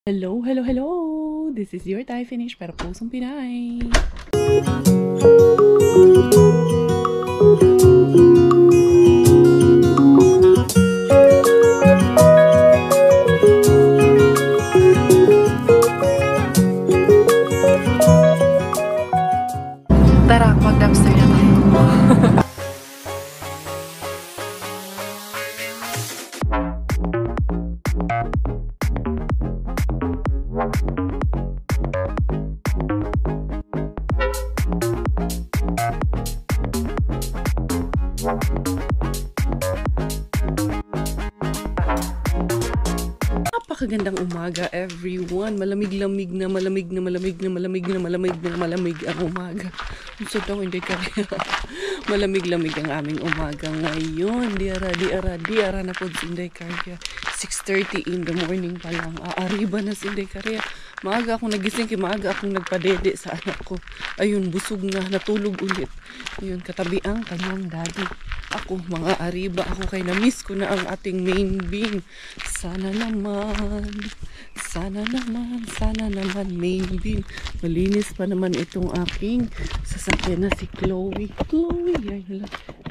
Hello, hello, hello! This is your Thai finish pero pusong Pinay. Tara, mag-dumpster na tayo. Napakagandang umaga, everyone. Malamig-lamig na ang umaga. So daw hindi kaya malamig-lamig ang aming umaga ngayon. Di ara na po sinday kaya 6:30 in the morning pa lang. Aariba na sinday kaya. Maaga akong nagising, maaga akong nagpadede sa anak ko. Ayun, busog na, natulog ulit. Ayun, katabi ang kanyang daddy. Ako, mga ariba ako kay na-miss ko na ang ating main bean. Sana naman main bean. Malinis pa naman itong aking sasakyan na si Chloe. Ay,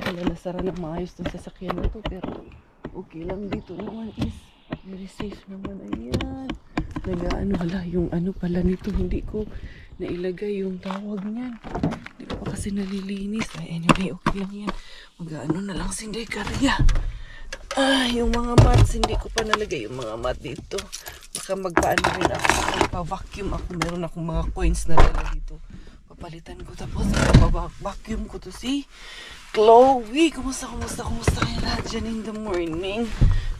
wala nasara na maayos itong sasakyan na to. Pero okay lang dito naman is very safe naman. Ayan. Wala yung ano pala nito. Hindi ko nailagay yung tawag niyan. Hindi ko pa kasi nalilinis. Anyway, okay lang yan. Mag-ano na lang sinday karya. Yung mga mats, hindi ko pa nalagay yung mga mat dito. Baka magpaano rin ako. Magpa-vacuum ako. Meron akong mga coins na dala dito. Papalitan ko. Tapos, vacuum ko to si Chloe. Kumusta kayo lahat dyan in the morning?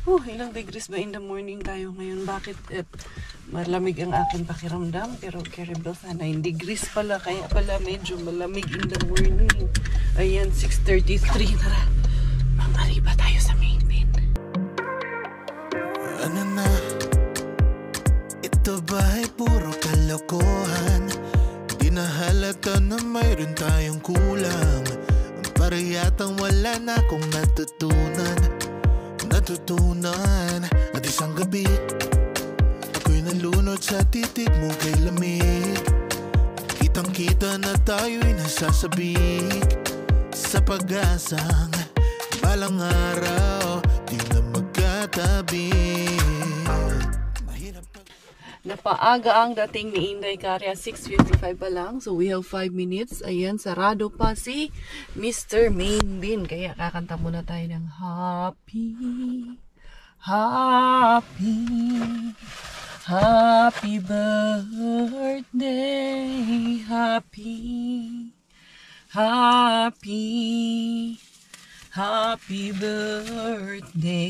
Ilang degrees ba in the morning tayo ngayon? Bakit? Malamig ang aking pakiramdam. Pero Caribel, 9 degrees pala. Kaya pala medyo malamig in the morning. Ayan, 6:33. Tara, mag-ariba tayo sa main bin. Ano na? Ito ba'y puro kalokohan? Di na halata na mayroon tayong kulang. Para yatang wala na akong natutunan. At isang gabi ako'y nalunod sa titig mo kay lamig. Kitang kita na tayo'y nasasabik sa pag-asang balang araw di na magkatabi. Napaaga ang dating ni Inday Karya, 6:55 pa lang. So we have 5 minutes. Ayan, sarado pa si Mr. Main Bean. Kaya kakanta muna tayo ng Happy birthday, Happy birthday.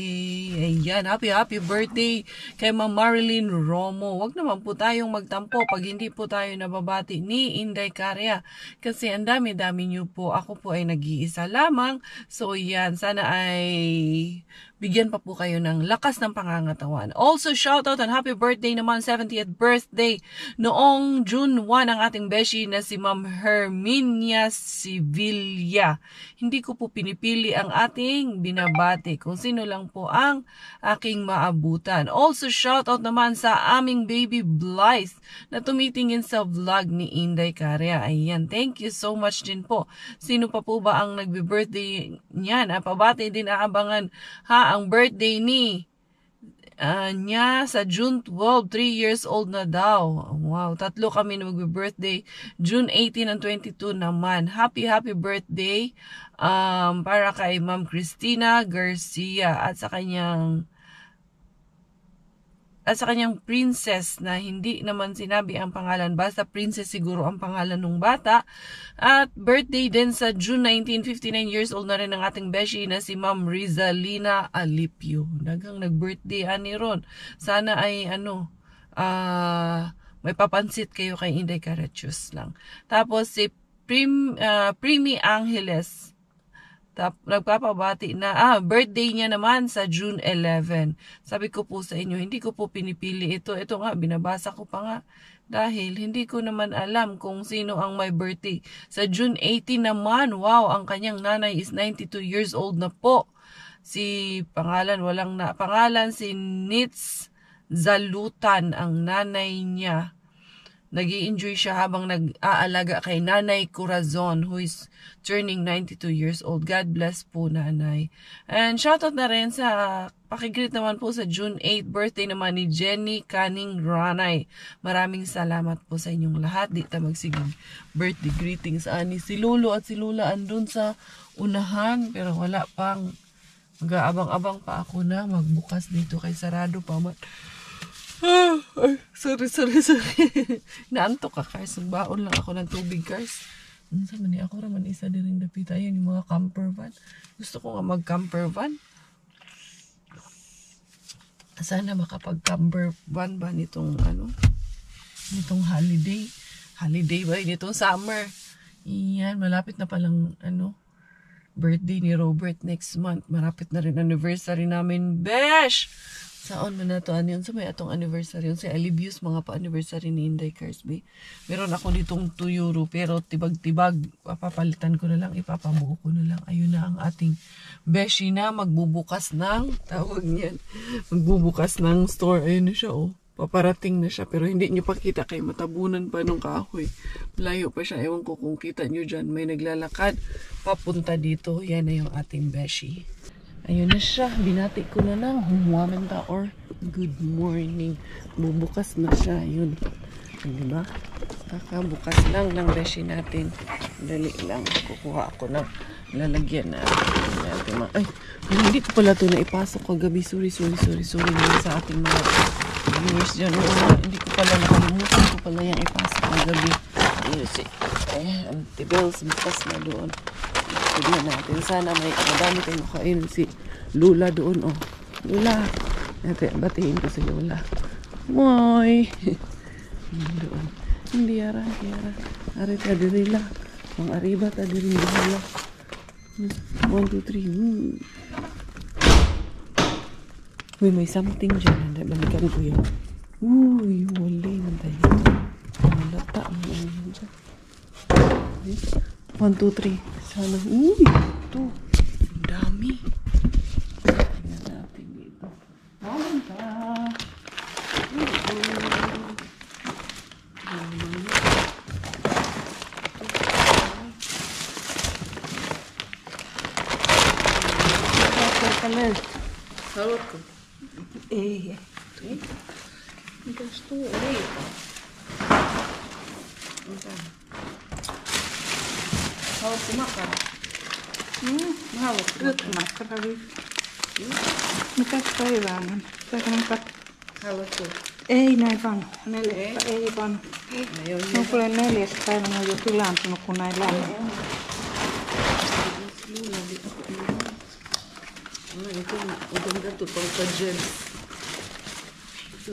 Ayan, happy birthday kay Ma'am Marilyn Romo. Wag naman po tayong magtampo pag hindi po tayo nababati ni Inday Karya. Kasi ang dami-dami niyo po. Ako po ay nag-iisa lamang. So yan, sana ay bigyan pa po kayo ng lakas ng pangangatawan. Also, shoutout and happy birthday naman, 70th birthday noong June 1 ang ating beshi na si Ma'am Herminia Sevilla. Hindi ko po pinipili ang ating binabati kung sino lang po ang aking maabutan. Also, shoutout naman sa aming baby Blythe na tumitingin sa vlog ni Inday Karya. Ayan, thank you so much din po. Sino pa po ba ang nagbe-birthday niyan? Pabati din aabangan ang birthday ni niya sa June 12, 3 years old na daw. Wow, 3 kami na magbe-birthday. June 18 and 22 naman. Happy birthday para kay Ma'am Christina Garcia at sa kanyang princess na hindi naman sinabi ang pangalan. Basta princess siguro ang pangalan ng bata. At birthday din sa June 19, 59 years old na rin ang ating beshi na si Ma'am Rizalina Alipio. Dagang nag-birthday ani ron. Sana ay may papansit kayo kay Inday Karachus lang. Tapos si Primi Angeles. Nagpapabati na, birthday niya naman sa June 11. Sabi ko po sa inyo, hindi ko po pinipili ito. Ito nga, binabasa ko pa nga. Dahil hindi ko naman alam kung sino ang may birthday. Sa June 18 naman, wow, ang kanyang nanay is 92 years old na po. Pangalan si Nitz Zalutan ang nanay niya. Nag-i-enjoy siya habang nag-aalaga kay Nanay Corazon, who is turning 92 years old. God bless po, Nanay. And shoutout na rin sa pakigreet naman po sa June 8, birthday naman ni Jenny Canning Ranay. Maraming salamat po sa inyong lahat. Di tayo magsiging birthday greetings. Ani si Lolo at si Lola andun sa unahan, pero wala pang. Mag-aabang-abang pa ako na magbukas dito kay sarado pa man. Ay, sorry. Naantok ka, Kars. Baon lang ako ng tubig, Kars. Sa man ako raman isa din rin dapita. Ayan yung mga camper van. Gusto ko nga mag-camper van. Sana makapag-camper van ba nitong nitong holiday. Holiday ba? Nitong summer. Iyan, malapit na palang birthday ni Robert next month. Marapit na rin anniversary namin. Besh! Saon man na to, yun sa may atong anniversary yun. Si Alibius, mga pa-anniversary ni Inday Carsby. Meron ako ditong 2 euro, pero tibag-tibag, papapalitan ko na lang, ipapabuo ko na lang. Ayun na ang ating beshi na magbubukas ng, tawag niyan, magbubukas ng store. Ayun na siya, oh. Paparating na siya, pero hindi nyo pa kita kay matabunan pa nung kahoy. Malayo pa siya, ewan ko kung kita nyo dyan. May naglalakad, papunta dito. Yan na yung ating beshi. Ayun na siya, binati ko na lang, humwamenta or good morning. Bubukas na siya, yun. Diba? Kakabukas lang ng beshi natin. Dali lang, kukuha ako ng lalagyan na natin. Ay, hindi ko pala ito na ipasok kagabi. Sorry sa ating mga viewers dyan. Hindi ko pala nakalimutan ko pala yung ipasok kagabi. Ayun si, Antibels, bukas na doon. Tignan natin. Sana may madami tayong makain si Lula doon. Oh, Lula. Batiin ko si Lula. Moy. Doon. Hindi yara. Ari ta diri la. Ang ariba ta diri Lula. 1, 2, 3. Uy, may something dyan. Hindi, balikan ko yun. Uy, wali man tayo. Malata mo yun dyan. 1, 2, 3. Sana. Uy, ito. Ang dami. Tingnan natin dito. Malanta. Sawat ko. Gusto ulit. Hawak ko maka. Hawak ko maka. Mitäs päivää on? Hawak ko. Ei näin vaan. Ei vaan. No kuule 4. päivä on jo pilaantunut, kun näin lämmin. Ito maganda ito pang ka-gel. Ito.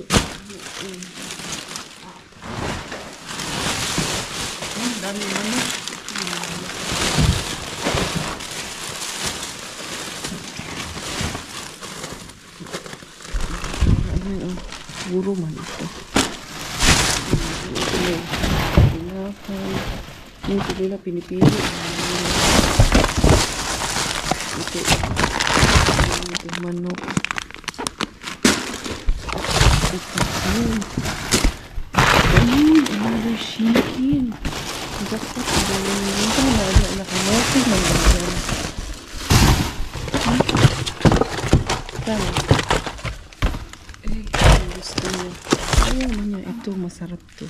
Dami naman. Guro man ito. Ito nila pinipili. Ito manok. Ito. Another chicken. Dapat ada nakamote ng bagay. Tama. Gusto niya. Ayaw mo niya. Ito, masarap to.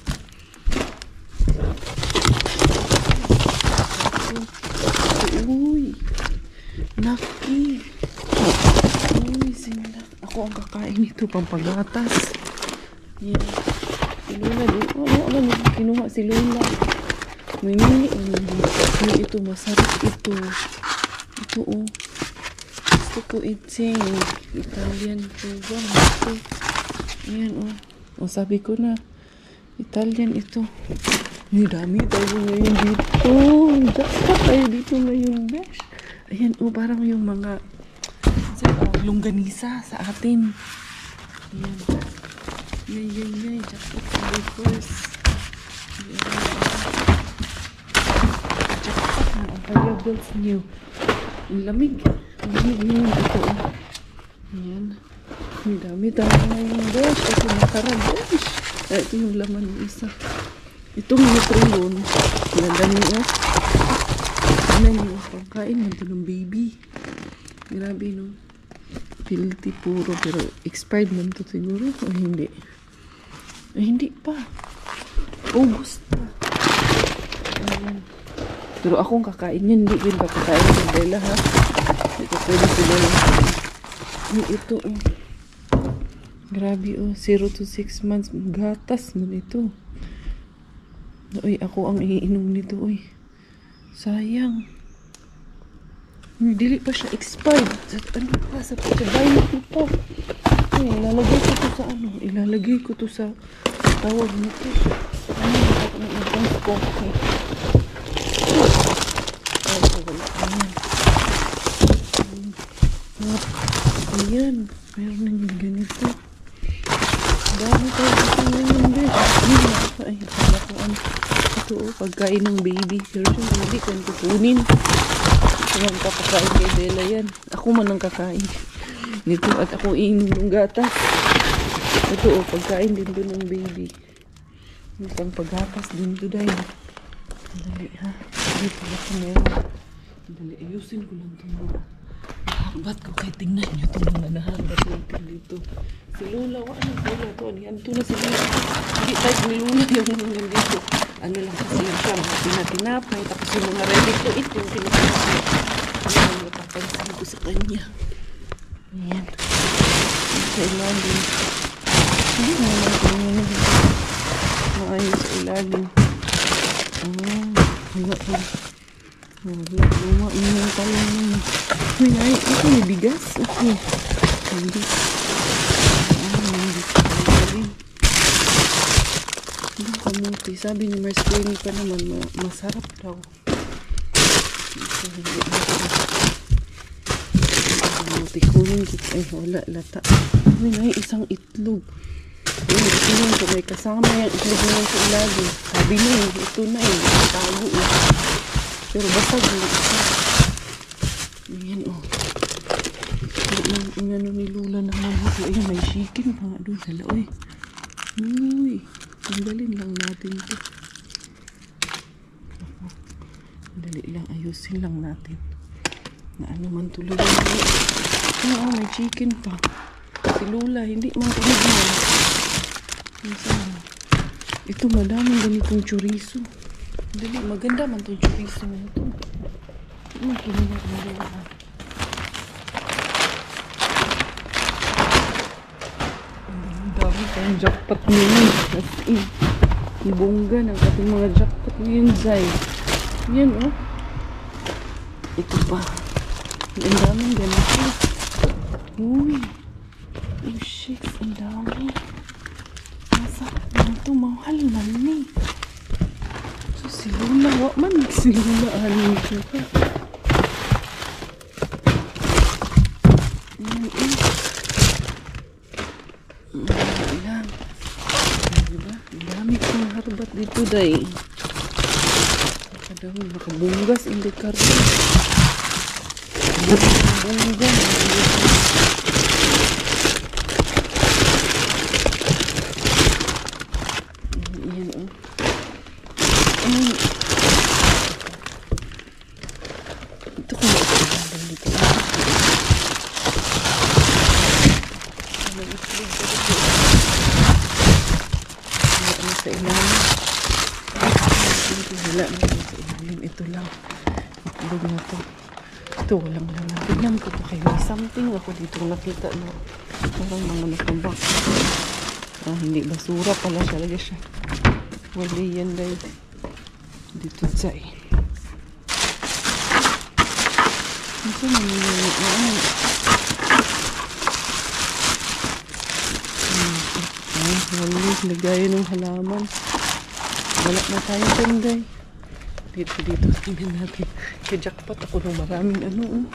Uy. Naki. Uy, sindak. Ako ang kakain nito, pampagatas. Yan. Si Lula, kinuha si Lula. May mini, ito, masarap ito. Ito, oh. Gusto ko iting. Italian food. Ito. Ayan, oh. O, sabi ko na. Italian ito. Ay, dami tayo ngayon dito. Dapat tayo dito ngayon, besh. Ayan, oh, parang yung mga longganisa sa atin. Ayan. Yay. Jackpot sa breakfast. Jackpot na ang variables niyo. Ang lamig. Ang lamig yun. Ito, oh. Ayan. Ang dami tayo ngayon, besh. Ito nakara, besh. Ito yung laman ng isa. Itong Nutrolon. Ganda niyo. Ano niyo? Pagkain man ito ng baby. Grabe, no? Pilti puro. Pero expired man ito siguro. O hindi? Ay, hindi pa. August pa. Ayan. Pero akong kakain yan. Hindi din pa kakain ng Bella, ha? Ito pwede sila lang. Ito, oh. Grabe, oh. 0 to 6 months. Gatas man ito. Uy, ako ang iinom nito, uy. Sayang. Dili pa siya expired. Ano pa? Sa pagkabayin ko pa. Uy, ilalagay ko to sa ano? Ilalagay ko to sa tawag nito. Ano? Nagpang ko. Okay. Ayan. Meron nang ganito. Dami tayo ito ngayon, besh. Ay, akala ko ano. Ito, pagkain ng baby. Pero siya, hindi ko kukunin. Ito ang kapakain kay Bella yan. Ako man ang kakain. Dito, at ako iinom ng gatas. Ito, pagkain din doon ng baby. Isang paggatas din to dahil. Dali, ha? Dito, ako meron. Dali, ayusin ko lang ito mga. Ba't ko kayo tingnan nyo ito mga nahangat natin dito. Si Lola, ano Lola ito? Ito na si Lola. Hindi type ni Lola yung mga dito. Ano lang kasi yung siya, mga tinatinapay. Tapos yung mga ready to eat, yung tinatinapay. Ano yung napapansin ko sa kanya. Ayan. Sa ilalim. Hindi naman tingnan nyo. Maayos sa ilalim. Wala pa. Luma, inang tayo nyo. Uy, ay, ito may bigas. Okay. Hindi. Hindi kamuti. Sabi ni Mars Queenie pa naman, masarap daw. Kamuti, kunin kita. Ay, wala, lata. Uy, ay, isang itlog. Uy, ito yun. Kung may kasama yan, itlog na sa ilalim. Sabi niya, ito na eh. Tago eh. Pero basag na isa. Ayan, oh. Ang ano ni Lola naman. Ayan, may chicken pa nga doon. Hala, uy. Uy. Tanggalin lang natin ito. Dali lang. Ayusin lang natin. Na ano man tulog. Oo, may chicken pa. Si Lola, hindi man tulog yan. Ito, madaming ganitong chorizo. Dali, maganda man itong chorizo na ito. Kininat mo rin ako. Ang dami tayong jackpot ngayon. As in, ibongga ng ating mga jackpot ngayon, Zay. Yan, oh. Ito pa. Ang daming ganito. Uy. Oh, shit. Ang dami. Masarap na ito. Mahal na ni. Si Lola, wak man si Lola anin siya pa. Ilang. Diba? Dami kong harbat dito day. Kadang nakabunggas hindi karga. Nakabunggas. Yan o. Ito ko na dito. Ano sa ilalim? Wala naman sa ilalim. Ito lang. Itlog na to. Ito walang laman. Tignan ko to kayo. May something ako dito nakita na parang mga nakabak. Hindi basura pala siya. Lagi siya. Wala yan dahil dito sa ito naman lagayan ng halaman. Wala na tayo tunday. Dito tingnan natin. Kaya jackpot ako ng maraming ano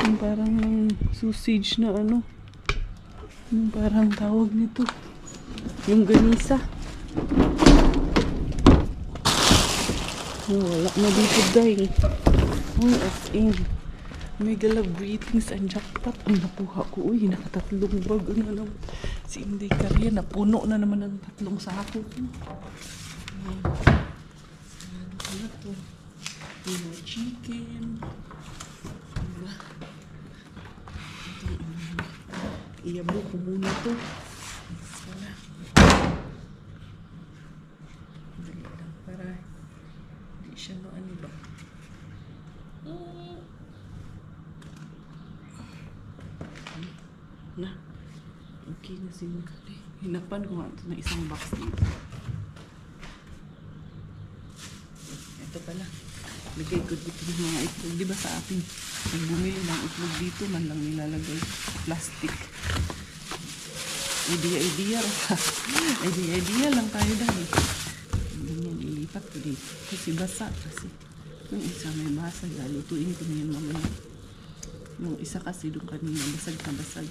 yung parang sausage na ano yung parang tawag nito yung ganisa. Wala na dito dahil as in Mega love greetings and jackpot. Ay, napuha ko. Uy, nakatatlong bag. Ano naman? Si Inday Caria, napuno na naman ng 3 sako ko. Ano to? Pino chicken. Diba? Iyabo ko muna to. Wala. Dali lang para hindi siya maano ba. Na. Okay na si Makali. Hinapan ko nga ito na isang box dito. Ito pala. Lagay ko dito ng mga itlog. Diba sa atin? Pag bumili ng itlog dito, man lang nilalagay plastic. Idea lang tayo dahil. Ganyan, ilipat ko dito. Kasi basa. Kasi yung isa may basag. Lutuin ko na yan mamaya. Yung isa kasi doon kanina, basag na basag.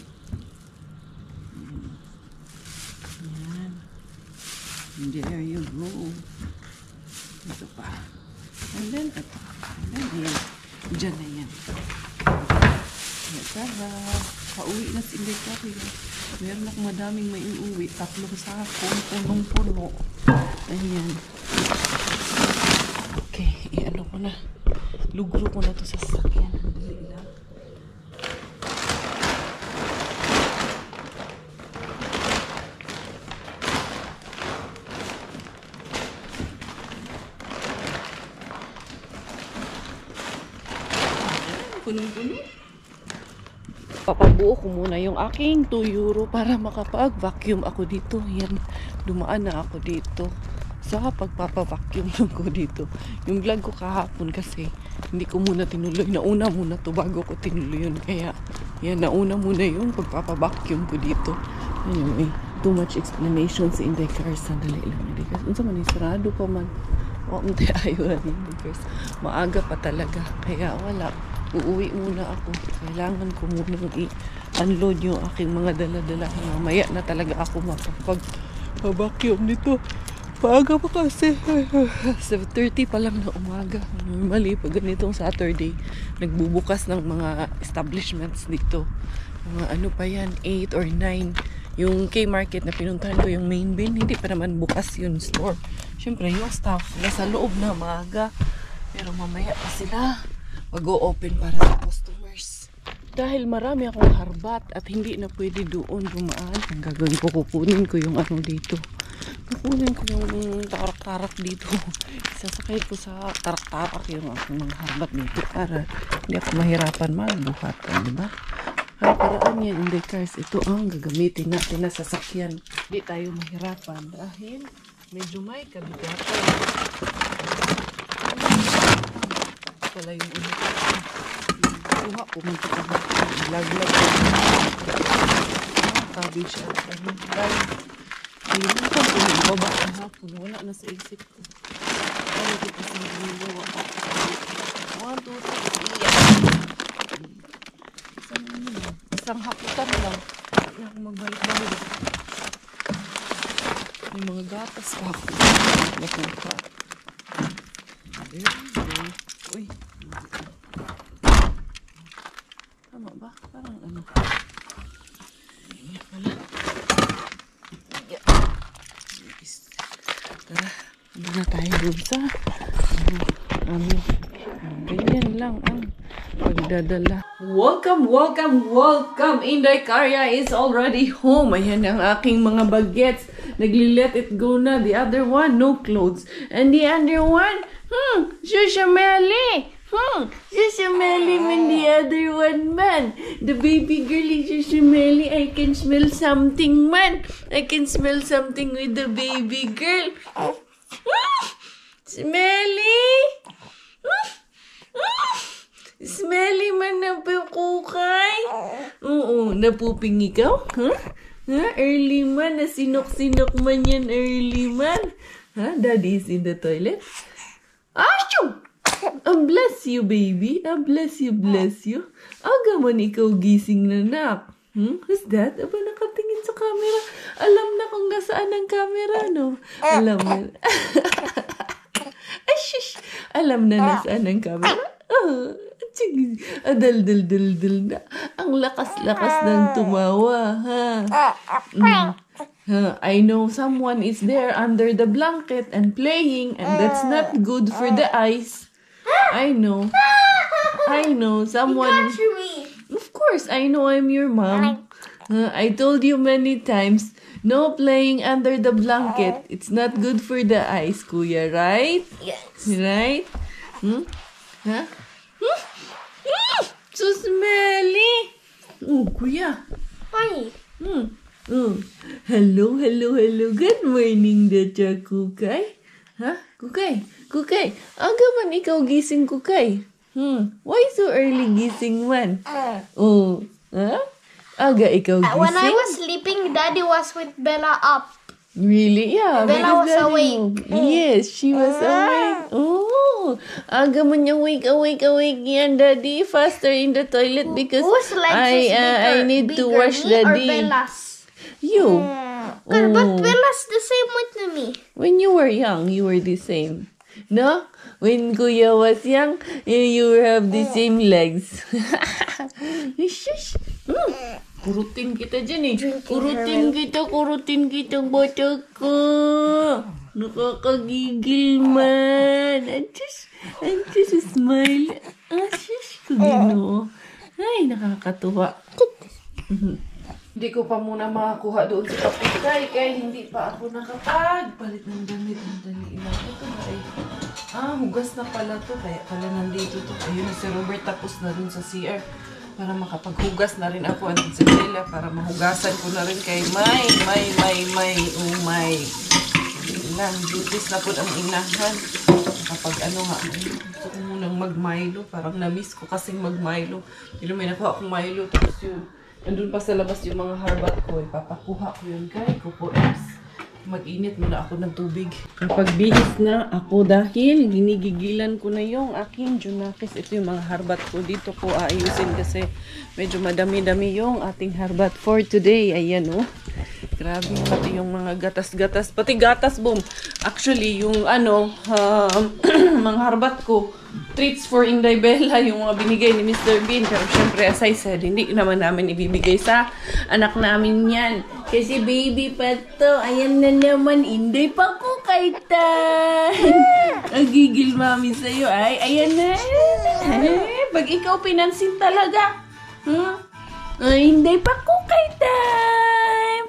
Yan. There you go. Ito pa. And then, ito. And then, yan. Diyan na yan. Yan, tara. Pauwi na si Inday Caria. Meron akong madaming may uuwi. 3 sako. Punong-puno. Ayan. Okay. I-ano ko na. Lugro ko na to sa sasakyan. Dali lang. Punong-puno. Papabuo ko muna yung aking 2 euro para makapag-vacuum ako dito. Yan, dumaan na ako dito sa pagpapavacuum ko dito. Yung vlog ko kahapon kasi hindi ko muna tinuloy. Nauna muna to bago ko tinuloy yun. Kaya yan, nauna muna yung pagpapavacuum ko dito. Anyway, too much explanation si Inday Caria. Sandali lang. Inday Caria. Unsa man, sarado pa man. O, hindi ayaw rin Inday Caria. Maaga pa talaga. Kaya wala. Uuwi muna ako. Kailangan ko muna i-unload yung aking mga dala-dala. Mamaya na talaga ako makapag-vacuum nito. Paaga pa kasi. 7:30 pa lang na umaga. Normally, pag ganitong Saturday, nagbubukas ng mga establishments dito. Mga ano pa yan, 8 or 9. Yung K-Market na pinuntahan ko, yung main bin, hindi pa naman bukas yung store. Siyempre, yung staff, nasa loob na maaga. Pero mamaya pa sila mag-o-open para sa customers. Dahil marami akong harbat at hindi na pwede doon dumaan. Ang gagawin ko, kukunin ko yung ano dito. Kukunin ko yung tarak-tarak dito. Isasakay ko sa tarak-tarak yung aking mga harbat dito para hindi ako mahirapan magbuhat. Diba? Ang paraan yan, Inday Caria, ito ang gagamitin natin na sasakyan. Hindi tayo mahirapan dahil medyo may kabigatan. Pala yung ulo ko. Kuha ko man ito. Lag-lag ko. Cabbage at ano. Dahil kalimutan ko yung baba ang hapon. Wala na sa isip ko. Dahil ito kasi nagawa. 1, 2, 3, isang haputan lang. Hindi ako magbalik-balik. May mga gatas pa ako. Nakuha. Uy. Tama ba? Parang ano. Ayan pala. Tara. Hindi na tayo dun sa ganyan lang ang pagdadala. Welcome! Inday Caria is already home. Ayan ang aking mga bagets. Nagli-let it go na. The other one, no clothes. And the other one, Shushameli. Shushameli man the other one man. The baby girl is Shushameli. I can smell something man. I can smell something with the baby girl. Smelly. Smelly man na pukukay. Oo, napuping ikaw? Huh? Early man, nasinok-sinok man yan early man. Daddy is in the toilet. Achoo! Bless you, baby. Bless you. Aga man ikaw gising na nak. Who's that? Aba, nakatingin sa camera. Alam na kung nasaan ang camera, no? Alam na. Ay, shush! Alam na nasaan ang camera. Adal-dal-dal-dal na. Ang lakas-lakas ng tumawa, ha? I know someone is there under the blanket and playing, and that's not good for the eyes. I know someone. Capture me. Of course, I know I'm your mom. I told you many times, no playing under the blanket. It's not good for the eyes, Kuya, right? Yes. Right? Huh? So smelly. Oh, Kuya. Hi. Oh. Hello. Good morning, Dacha Kukay. Ha? Kukay. Aga man ikaw gising, Kukay. Why so early gising man? Oh. Ha? Aga ikaw gising? When I was sleeping, Daddy was with Bella up. Really? Yeah. Bella was Daddy awake. Yes, she was awake. Oh. Aga man yung awake yan, Daddy. Faster in the toilet because Whose legs is bigger? I need to Bigger, wash me Daddy. or Bella's? You. But Bella's the same with me. When you were young, you were the same. No? When Kuya was young, you have the same legs. Shush. Kurutin kita dyan eh. Kurutin kita bata ko. Nakakagigil man. Antis, smile. Shush ko gino. Ay, nakakatuwa. Hindi ko pa muna makakuha doon sa kapitay kaya hindi pa ako nakapagpalit ng damit. Ang dali lang. Ito ba ay... hugas na pala to. Kaya pala nandito to. Ayun na si Robert tapos na rin sa CR. Para makapaghugas na rin ako. Andun sa Bella para mahugasan ko na rin kay May. Oh my. Ilang duties na po ang inahan. Kapag gusto ko munang mag-Milo. Parang na-miss ko kasing mag-Milo. Pero may nakuha akong Milo. Tapos yun. Andun pa sa labas yung mga harbat ko. Ipapakuha ko yun kay Coco X. Mag-init muna ako ng tubig. Kapag bihis na ako dahil ginigigilan ko na yung aking Junakis. Ito yung mga harbat ko. Dito ko aayusin kasi medyo madami-dami yung ating harbat for today. Ayan oh. Grabe pati yung mga gatas-gatas. Pati gatas boom. Actually yung mga harbat ko. Treats for Inday Bella, yung mga binigay ni Mr. Bean. Pero syempre, as I said, hindi naman namin ibibigay sa anak namin yan. Kasi baby pa to. Ayan na naman, Inday pa ko kay Tan. Ang gigil mami sa'yo. Ay, ayan na. Pag ikaw pinansin talaga. Ay, Inday pa ko kay Tan.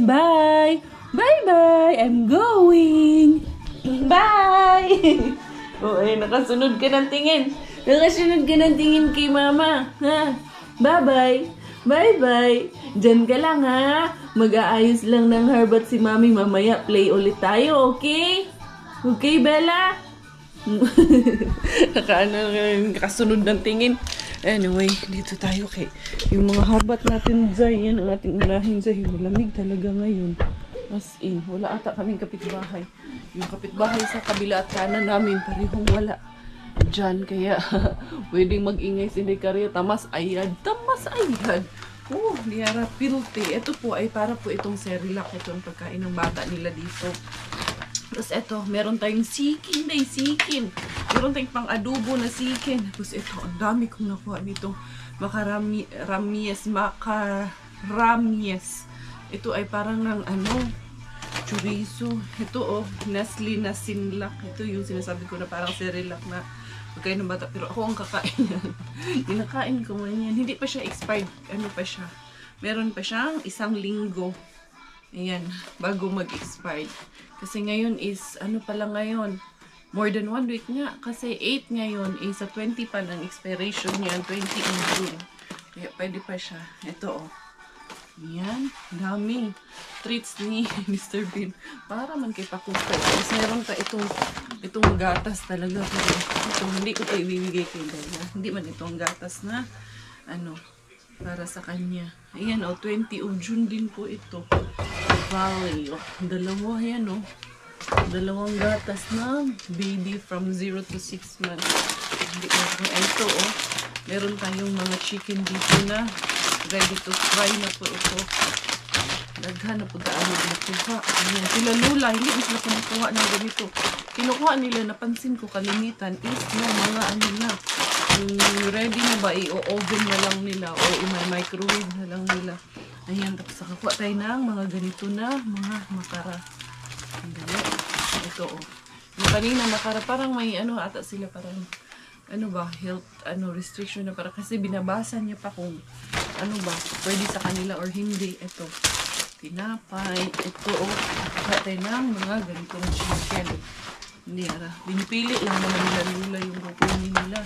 Bye. Bye-bye. I'm going. Bye. Oh, ay, nakasunod ka ng tingin. Nakasunod ka ng tingin kay mama. Ha? Bye-bye. Bye-bye. Diyan ka lang, ha? Mag-aayos lang ng harbat si mami. Mamaya, play ulit tayo, okay? Okay, Bella? Nakasunod ng tingin. Anyway, dito tayo kay yung mga harbat natin, Zay. Yan ang ating unahin, Zay. Malamig talaga ngayon. As in, wala ata kaming kapitbahay. Yung kapitbahay sa kabila at kanan namin, parehong wala. Diyan, kaya pwedeng mag-ingay si Nicaria. Tamas ayad. Oh, Liara Pilte. Ito po ay para po itong Cerelac. Ito ang pagkain ng bata nila dito. Tapos ito, meron tayong sikin. Meron tayong pang-adobo na sikin. Tapos ito, ang dami kong nakuha nito. Macaramies. Ito ay parang ng chorizo. Ito Nestle na Sinlac. Ito yung sinasabi ko na parang Cerelac na pagkain ng bata. Pero ako ang kakain yan. Kinakain ko man yan. Hindi pa siya expired. Ano pa siya? Meron pa siyang 1 linggo. Ayan. Bago mag-expired. Kasi ngayon is, pala ngayon? More than 1 week nga. Kasi 8 ngayon is sa 20 pa ng expiration niya. 20 in June. Kaya pwede pa siya. Ito Yan, dami treats ni Mr. Bean. Para man kay Pakuko. Tapos meron pa itong gatas talaga. Pero hindi ko ito ibibigay kay Bella. Hindi man itong gatas na para sa kanya. Ayan 20 of June din po ito. Valley. Dalawa yan Dalawang gatas na baby from 0 to 6 months. Hindi ko ito meron tayong mga chicken dito na ready to fry na po ito. Daghan na po daan nakuha. Ayan, sila Lula, hindi mo sila kumukuha ng ganito. Kinukuha nila, napansin ko kalimitan is yung mga ready na ba, i-oven na lang nila o i-microwave na lang nila. Ayan, tapos nakakuha tayo ng mga ganito na mga makara. Ang galit. Ito yung kanina makara, parang may ata sila, parang health restriction na, para kasi binabasa niya pa kung pwede sa kanila or hindi. Ito tinapay, ito nakakuha tayo ng mga ganitong chicken. Hindi binipili lang naman nila yung kukunin nila.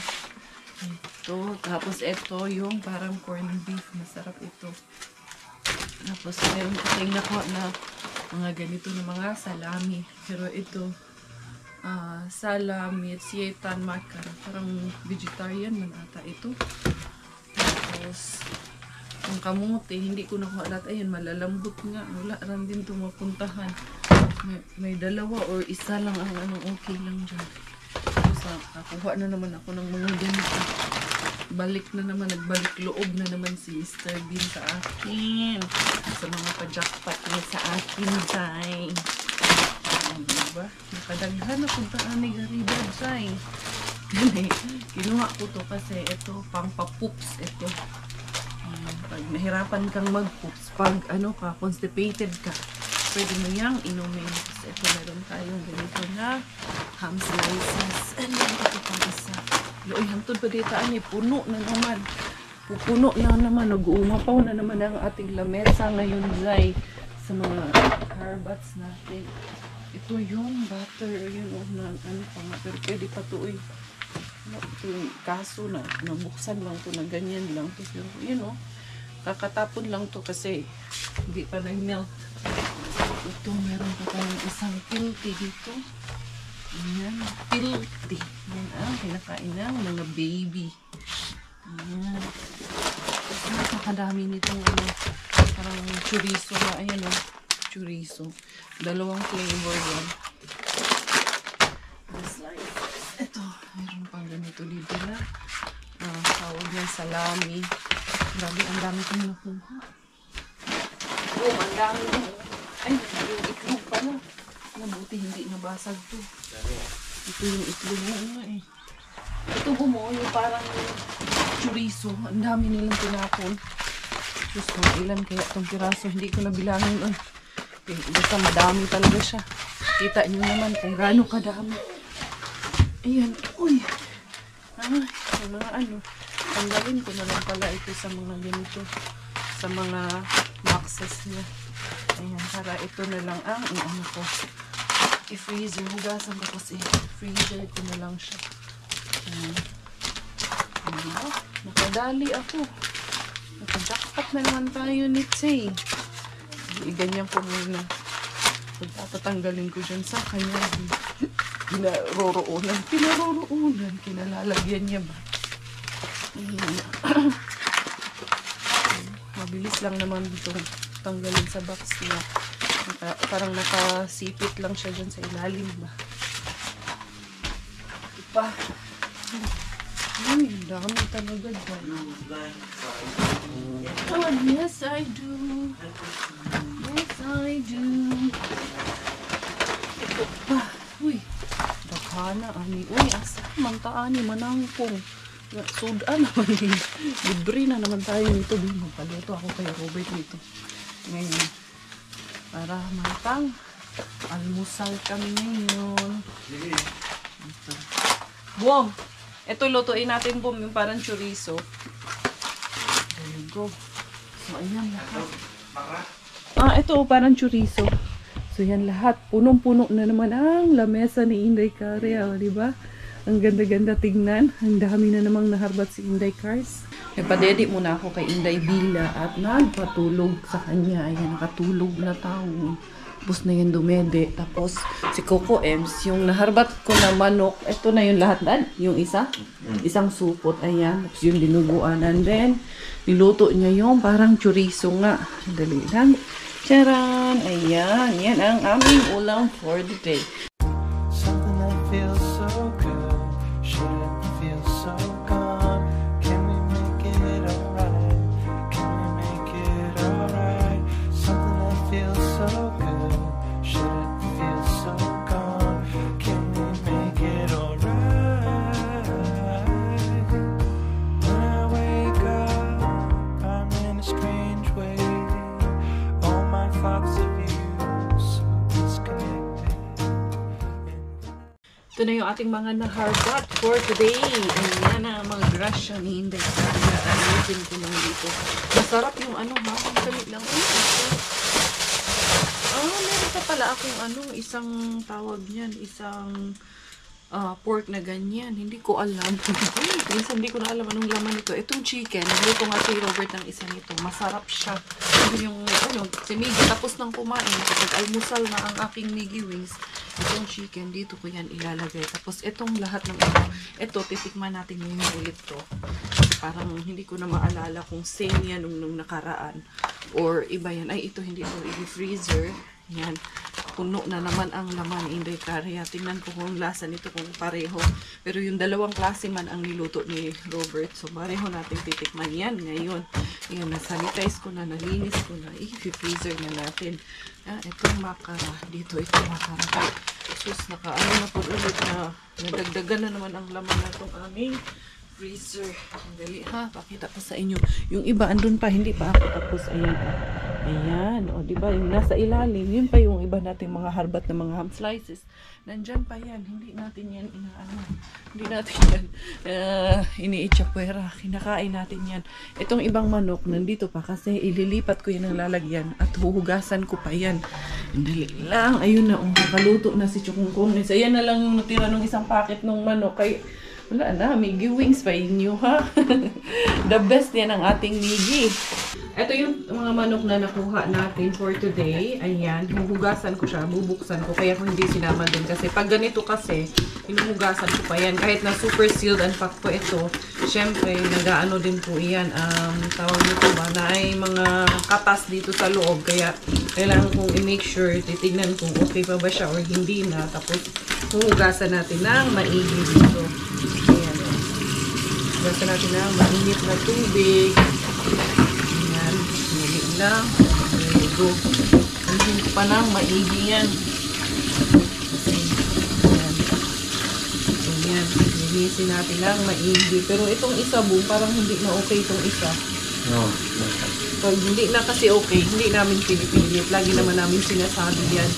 Ito, tapos ito yung parang corned beef, masarap ito. Tapos meron tayong nakuha na mga ganito na mga salami, pero ito salami at sietan makara, parang vegetarian man ata ito. Tapos yung kamote, hindi ko nakuha lahat. Ayan, malalambot nga, wala rin din ito mapuntahan. May dalawa or isa lang ang okay lang dyan. Tapos nakuha na naman ako ng mga ganito. Nagbalik loob na naman si Mr. Bean sa akin. Sa mga pa-jackpot niya sa akin, Jai. Diba? Nakadaghan na puntaan ni Gariba, Jai. Kinuha ko to kasi ito, pang pa-poops ito. Pag nahirapan kang mag-poops, pag constipated ka, pwede mo yang inumin. Tapos ito, meron tayong ganito na ham slices. And then, ito pang isa. Loy, hantod pa dito, puno na naman. Pupuno na naman, nag-uumapaw na naman ang ating lamesa ngayon, Zay, sa mga carbats natin. Ito yung butter, yun na pa nga, pero pwede pa ito, ito yung kaso na, nabuksan lang to na ganyan lang to. Pero yun kakatapon lang to kasi hindi pa nag-melt. Ito, meron pa tayong isang pilti dito. Ayan, pilti. Yan ang kinakain ng mga baby. Ayan. Tapos napakadami nitong parang chorizo na. Ayan chorizo. Dalawang flavor yan. Ito, meron pang ganito dito na tawag ng salami. Grabe, ang dami kong nakuha. Ang dami na. Ay, yung itlog pala. Mabuti hindi nabasag to. Ito yung itlog mo Ito mo, yung parang chorizo. Ang dami nilang tinapon. Diyos ko, ilan kaya itong piraso. Hindi ko nabilangin. Basta madami talaga siya. Kita nyo naman kung gaano kadami. Ayan. Uy. Mga tanggalin ko na lang pala ito sa mga ganito. Sa mga boxes niya. Ayan, para ito na lang ang ko. I-freezer. Hugasan ko kasi. Freezer ko na lang siya. Ayan. Nakadali ako. Nakajakpat na naman tayo ni Tsay. Ganyan ko muna. Tatanggalin ko dyan sa kanya. Pinaroroonan. Kinalalagyan niya ba? Mabilis lang naman dito tanggalin sa box niya. Parang nakasipit lang siya dyan sa ilalim ba. Diba? Ay, ang dami talaga dyan. Oh, yes I do. Yes I do. Ito pa. Uy, daghana ani. Uy, asa mantaan ni manangkong. Sudan naman din. Libre na naman tayo nito. Magpaluto ako kay Robert nito. Ngayon. Para matang almusal kami ngayon. Ito. Buwang! Ito lutuin natin po yung parang chorizo. There you go. So, ayan lahat. Ito parang chorizo. So, yan lahat. Punong-puno na naman ang lamesa ni Inday Caria. Diba? Ang ganda-ganda tignan. Ang dami na namang naharbat si Inday Cars. Padedi muna ako kay Inday Bila at nagpatulog sa kanya. Ayan, nakatulog na tao. Tapos na yung dumede. Tapos si Coco Ems, yung naharbat ko na manok, ito na yung lahat na. Yung isang supot. Ayan. Tapos yung dinuguan. And then, niluto niya yung parang chorizo nga. Dali lang. Charan! Ayan. Yan ang aming ulam for the day. Something that feels so good shouldn't feel so gone. Can we make it alright? Can we make it alright? Something that feels so good shouldn't feel so gone. Can we make it alright? Ito na yung ating mga naharbat for today. Ayan na mga grasya ni Inday. Ayusin ko lang dito. Masarap yung ano ha. Ang galit lang. Meron pa pala akong isang tawag niyan. Isang pork na ganyan. Hindi ko alam. Minsan hindi ko na alam anong laman nito. Itong chicken, nagluto nga si Robert ng isa nito. Masarap siya. Yung si Miggy tapos nang kumain. Kapag almusal na ang aking Miggy wings, itong chicken, dito ko yan ilalagay. Tapos itong lahat ng ito, titikman natin yung ulit to. Parang hindi ko na maalala kung same yan nung nakaraan. Or iba yan. Ay, ito hindi ito. I-freezer. Yan. Puno na naman ang laman, Inday Karya. Tingnan ko kung lasa nito kung pareho. Pero yung dalawang klase man ang niluto ni Robert. So, pareho natin titikman yan ngayon. Ayan, nasanitize ko na, nalinis ko na. I-freezer na natin. Itong makara. Dito, itong makara. Sus, nakaano na po ulit na nadagdagan na naman ang laman na itong aming freezer. Dali ha, pakita ko sa inyo. Yung iba, andun pa, hindi pa ako tapos. Ayan. Ayan, o diba, yung nasa ilalim, yun pa yung iba nating mga harbat na mga ham slices. Nandyan pa yan, hindi natin yan hindi natin yan iniitsapwera, kinakain natin yan. Itong ibang manok, nandito pa kasi ililipat ko yan ng lalagyan at huhugasan ko pa yan. Dali lang, ayun na, nakaluto na si Chukungkong. Ayan na lang yung natira ng isang packet ng manok. Kay wala na, Miggy wings pa inyo ha. The best yan ang ating Miggy. Ito yung mga manok na nakuha natin for today. Ayan, huhugasan ko siya, bubuksan ko. Kaya ko hindi sinama din kasi pag ganito kasi, hinuhugasan ko pa yan. Kahit na super sealed and pack po ito, syempre, nag-ano din po yan. Tawag nito ba, na ay mga katas dito sa loob. Kaya kailangan kong i-make sure, titignan kung okay pa ba siya or hindi na. Tapos, huhugasan natin ng maigi dito. Ayan. Huhugasan natin ng mainit na tubig. Ayan. Muli lang. Go. Ayan pa ng maigi yan. Ayan. Ayan. Linisin natin ng maigi. Pero itong isa, boom, parang hindi na okay itong isa. No. Pag hindi na kasi okay, hindi namin pinipilit. Lagi naman namin sinasabi yan.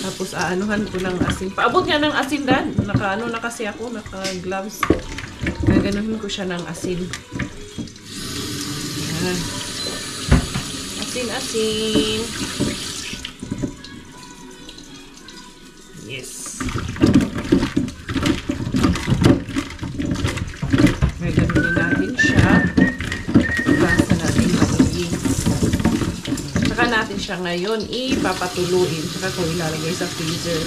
Tapos aanuhan ko ng asin. Paabot nga ng asin dan. Naka-ano na kasi ako, naka-gloves. Gaganuhin ko siya ng asin. Ayan. Asin. Yes. Gaganuhin natin siya. Basta natin maigi. Saka natin siya ngayon ipapatuluin. Saka ko ilalagay sa freezer.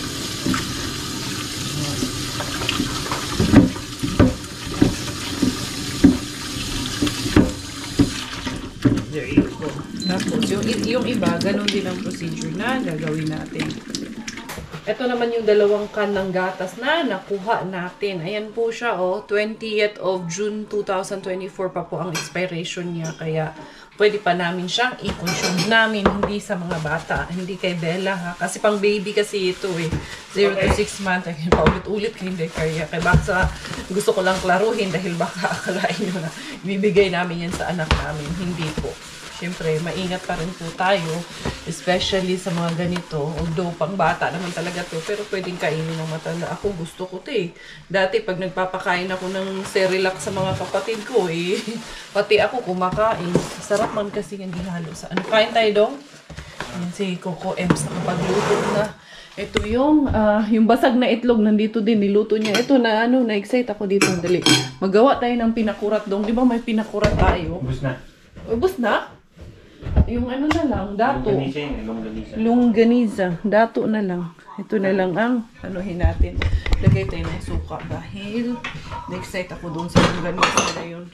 There you go. Tapos yung iba, ganun din ang procedure na gagawin natin. Ito naman yung dalawang can ng gatas na nakuha natin. Ayan po siya, 20th of June 2024 pa po ang expiration niya. Kaya pwede pa namin siyang i-consume namin. Hindi sa mga bata, hindi kay Bella ha. Kasi pang baby kasi ito 0 to 6 months. Ay, paulit-ulit kay hindi kaya. Kaya baka gusto ko lang klaruhin dahil baka akalain nyo na ibibigay namin yan sa anak namin. Hindi po. Siyempre, maingat pa rin po tayo, especially sa mga ganito. Although, pang bata naman talaga to, pero pwedeng kainin ng matanda. Ako, gusto ko to Dati, pag nagpapakain ako ng Cerelac sa mga kapatid ko, pati ako kumakain. Sarap man kasi yung gihalo sa ano. Kain tayo dong? Yan si Coco Ems nakapagluto na. Ito yung basag na itlog, nandito din, niluto niya. Ito na, na-excite ako dito. Dali. Magawa tayo ng pinakurat dong. Di ba may pinakurat tayo? Ubus na. Ubus na? Yung na lang, dato. Longganisa. Dato na lang. Ito na lang ang anuhin natin. Lagay tayo ng suka dahil na-excite ako doon sa longganisa na yun.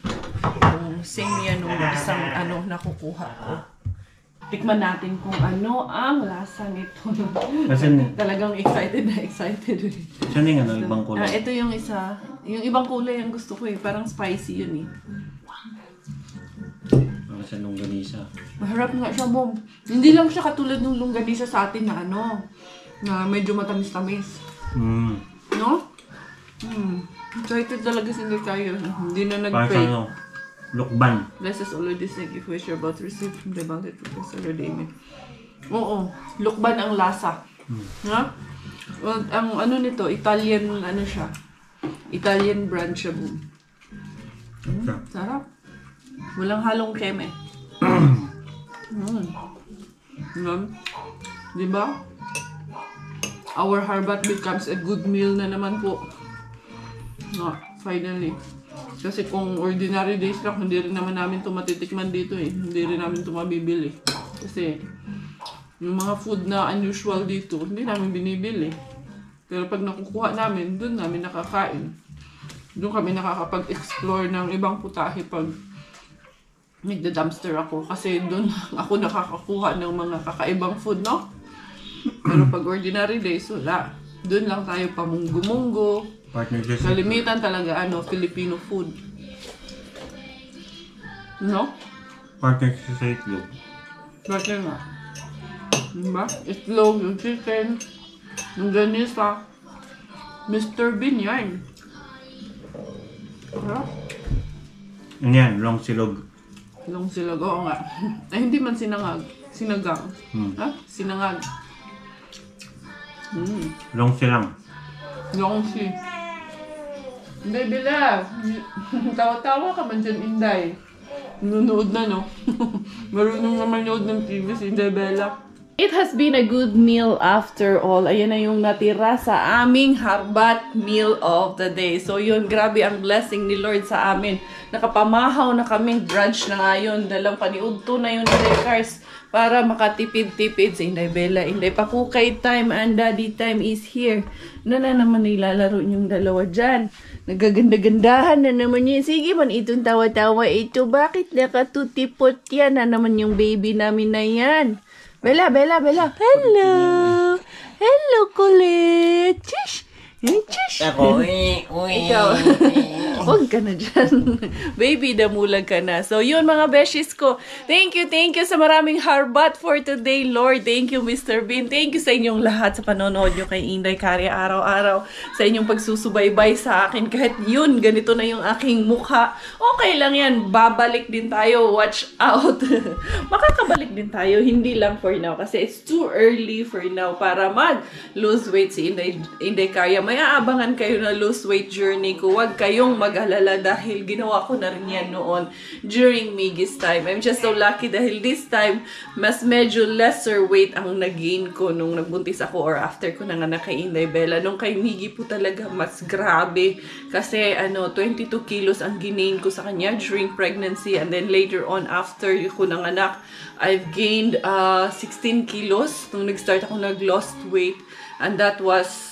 Yung same yan nung isang nakukuha ko. Tikman natin kung ano ang lasa nito. Talagang excited na excited. Saan yung ibang kulay? Ito yung isa. Yung ibang kulay ang gusto ko Parang spicy yun Sa longganisa. Maharap nga siya, Mom. Hindi lang siya katulad ng longganisa sa atin na na medyo matamis-tamis. No? Excited talaga sila kayo. Hindi na nag-pray. Lukban. Bless us, O Lord, this gift which you're about to receive from the bounty of Professor Lord. Amen. Oo. Lukban ang lasa. Ha? Well, ang ano nito, Italian ano siya. Italian brand siya, boom. Sarap. Walang halong keme. Diba? Our harbat becomes a good meal na naman po. No, finally. Kasi kung ordinary days lang, hindi rin naman namin ito matitikman dito eh. Hindi rin namin ito mabibili. Kasi yung mga food na unusual dito, hindi namin binibili. Pero pag nakukuha namin, dun namin nakakain. Doon kami nakakapag-explore ng ibang putahe pag nagda-dumpster ako. Kasi doon ako nakakakuha ng mga kakaibang food, no? Pero pag ordinary days, wala. Doon lang tayo pamunggo-munggo. Kalimitan talaga, Filipino food. No? Partner sa itlog. Partner nga. Diba? Itlog, yung chicken, yung ganisa. Mr. Bean yan. Diba? Ano yan? Long silog. Long silog, oo nga. Ay, hindi man sinangag. Sinagang. Ha? Sinangag. Long silang. Long si. Baby love. Tawa-tawa ka man dyan, Inday. Nunood na, no? Marunong naman nood ng TV si Inday Bella. It has been a good meal after all. Ayan na yung natira sa aming harbat meal of the day. So yun, grabe ang blessing ni Lord sa amin. Nakapamahaw na kaming brunch na ngayon. Dalang paniudto na yun ni Cars para makatipid-tipid sa Inday Bella. Inday Pakukay time and Daddy time is here. Na naman nilalaro yung dalawa dyan. Nagaganda-gandahan na naman yun. Sige man, itong tawa-tawa ito. Bakit nakatutipot yan? Na naman yung baby namin na yan. Bella, Bella, Bella. Hello. Hello, kulit. Chish. Chish. Ako, Ikaw. Huwag ka na dyan. Baby, damulag ka na. So, yun mga beshies ko. Thank you sa maraming harbat for today, Lord. Thank you, Mr. Bean. Thank you sa inyong lahat sa panonood nyo kay Inday Karya araw-araw. Sa inyong pagsusubaybay sa akin. Kahit yun, ganito na yung aking mukha. Okay lang yan. Babalik din tayo. Watch out. Makakabalik din tayo. Hindi lang for now. Kasi it's too early for now para mag-lose weight si Inday Karya. May aabangan kayo na lose weight journey ko. Huwag kayong mag-alala dahil ginawa ko na rin yan noon during Miggy's time. I'm just so lucky dahil this time, mas medyo lesser weight ang nag-gain ko nung nagbuntis ako or after ko nanganak kay Inday Bella. Nung kay Miggy po talaga mas grabe kasi 22 kilos ang ginain ko sa kanya during pregnancy and then later on after ko nanganak, I've gained 16 kilos nung nag-start ako nag-lost weight. And that was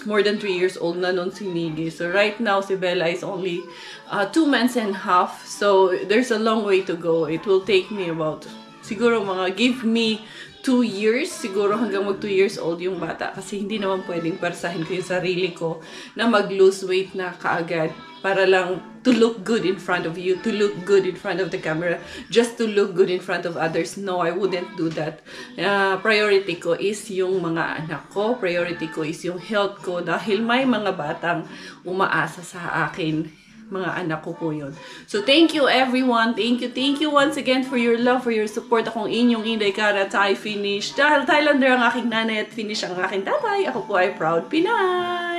more than 3 years old na nun si Miggy. So right now, si Bella is only 2 months and a half. So there's a long way to go. It will take me about, siguro give me 2 years. Siguro hanggang mag 2 years old yung bata. Kasi hindi naman pwedeng persahin ko yung sarili ko na mag-lose weight na kaagad. Para lang to look good in front of you, to look good in front of the camera, just to look good in front of others. No, I wouldn't do that. Priority ko is yung mga anak ko, priority ko is yung health ko dahil may mga batang umaasa sa akin. Mga anak ko po yun. So, thank you everyone. Thank you once again for your love, for your support. Akong inyong Inday Karya, Thai Finish. Dahil Thailander ang aking nanay at Finish ang aking tatay, ako po ay proud Pinay!